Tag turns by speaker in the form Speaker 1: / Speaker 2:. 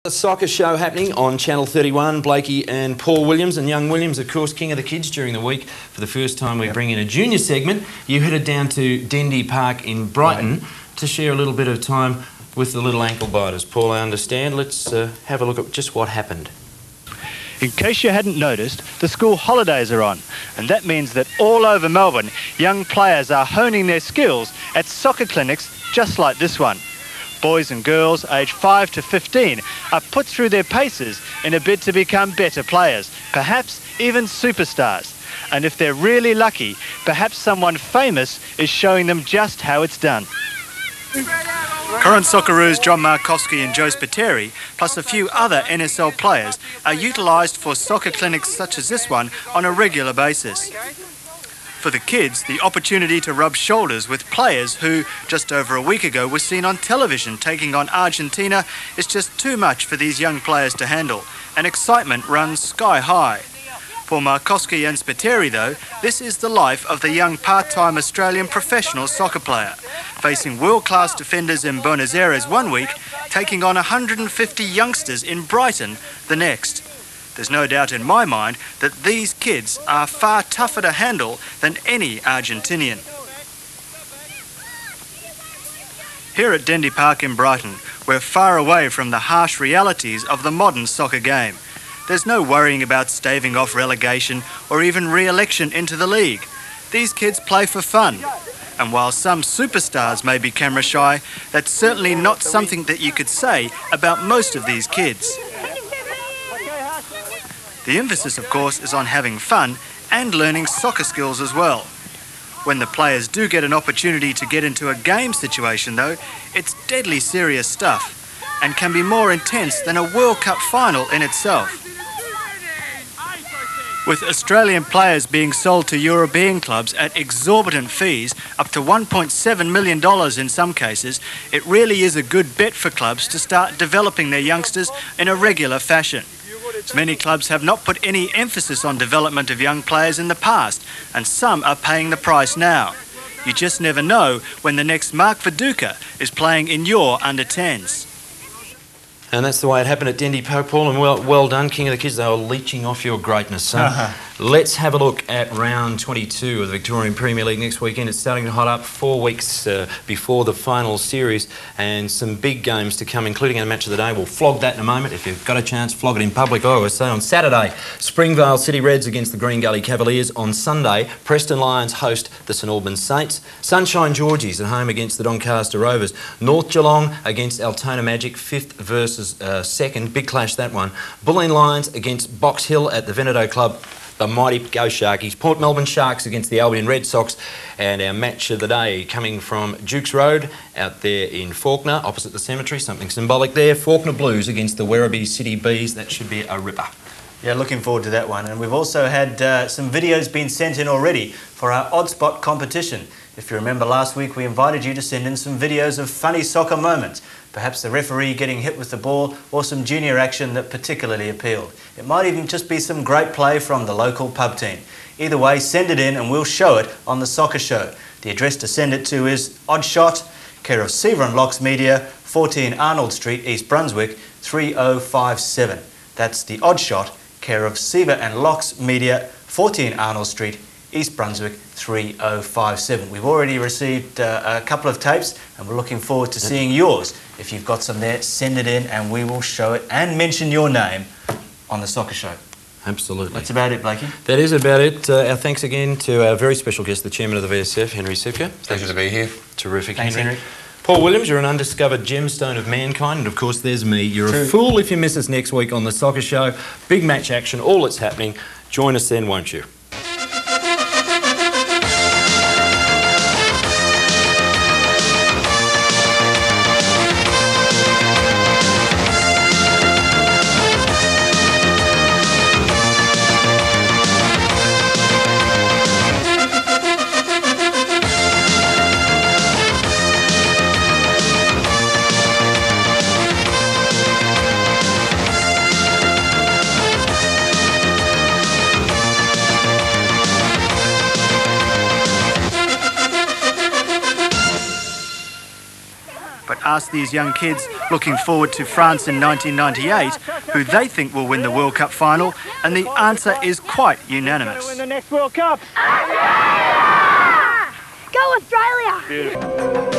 Speaker 1: The soccer show happening on Channel 31. Blakey and Paul Williams, and young Williams, of course, king of the kids during the week. For the first time, we bring in a junior segment. You headed down to Dendy Park in Brighton to share a little bit of time with the little ankle biters. Paul, I understand. Let's have a look at just what happened.
Speaker 2: In case you hadn't noticed, the school holidays are on, and that means that all over Melbourne, young players are honing their skills at soccer clinics just like this one. Boys and girls aged 5 to 15 are put through their paces in a bid to become better players, perhaps even superstars. And if they're really lucky, perhaps someone famous is showing them just how it's done. Current Socceroos John Markowski and Joe Spiteri, plus a few other NSL players, are utilised for soccer clinics such as this one on a regular basis. For the kids, the opportunity to rub shoulders with players who, just over a week ago, were seen on television taking on Argentina is just too much for these young players to handle, and excitement runs sky high. For Markowski and Spiteri, though, this is the life of the young part-time Australian professional soccer player, facing world-class defenders in Buenos Aires one week, taking on 150 youngsters in Brighton the next. There's no doubt in my mind that these kids are far tougher to handle than any Argentinian. Here at Dendy Park in Brighton, we're far away from the harsh realities of the modern soccer game. There's no worrying about staving off relegation or even re-election into the league. These kids play for fun. And while some superstars may be camera shy, that's certainly not something that you could say about most of these kids. The emphasis, of course, is on having fun and learning soccer skills as well. When the players do get an opportunity to get into a game situation, though, it's deadly serious stuff and can be more intense than a World Cup final in itself. With Australian players being sold to European clubs at exorbitant fees, up to $1.7 million in some cases, it really is a good bet for clubs to start developing their youngsters in a regular fashion. Many clubs have not put any emphasis on development of young players in the past, and some are paying the price now. You just never know when the next Mark Viduka is playing in your under-10s.
Speaker 1: And that's the way it happened at Dendy Park, Paul, and well done, king of the kids. They were leeching off your greatness. So let's have a look at round 22 of the Victorian Premier League next weekend. It's starting to hot up 4 weeks before the final series, and some big games to come, including a match of the day. We'll flog that in a moment. If you've got a chance, flog it in public. I always say on Saturday, Springvale City Reds against the Green Gully Cavaliers. On Sunday, Preston Lions host the St Albans Saints. Sunshine Georgies at home against the Doncaster Rovers. North Geelong against Altona Magic, 5th versus 2nd. Big clash, that one. Bulleen Lions against Box Hill at the Veneto Club. The mighty Go Sharkies. Port Melbourne Sharks against the Albion Red Sox. And our match of the day coming from Dukes Road out there in Fawkner, opposite the cemetery. Something symbolic there. Fawkner Blues against the Werribee City Bees. That should be a ripper.
Speaker 3: Yeah, looking forward to that one. And we've also had some videos being sent in already for our Odd Spot competition. If you remember last week, we invited you to send in some videos of funny soccer moments. Perhaps the referee getting hit with the ball or some junior action that particularly appealed. It might even just be some great play from the local pub team. Either way, send it in and we'll show it on The Soccer Show. The address to send it to is Oddshot, care of Seaver and Locks Media, 14 Arnold Street, East Brunswick, 3057. That's the Oddshot, care of Seaver and Locks Media, 14 Arnold Street, East Brunswick, 3057. We've already received a couple of tapes and we're looking forward to seeing yours. If you've got some there, send it in and we will show it and mention your name on The Soccer Show.
Speaker 1: Absolutely.
Speaker 3: That's about it, Blakey.
Speaker 1: That is about it. Our thanks again to our very special guest, the chairman of the VSF, Henry Sipka.
Speaker 4: Pleasure to be here.
Speaker 1: Terrific,
Speaker 3: Thanks, Henry.
Speaker 1: Paul Williams, you're an undiscovered gemstone of mankind, and of course there's me. You're a fool if you miss us next week on The Soccer Show. Big match action, all that's happening. Join us then, won't you?
Speaker 2: Ask these young kids looking forward to France in 1998, who they think will win the World Cup final, and the answer is quite unanimous.
Speaker 4: Win the next World Cup.
Speaker 5: Go Australia!
Speaker 4: Beautiful.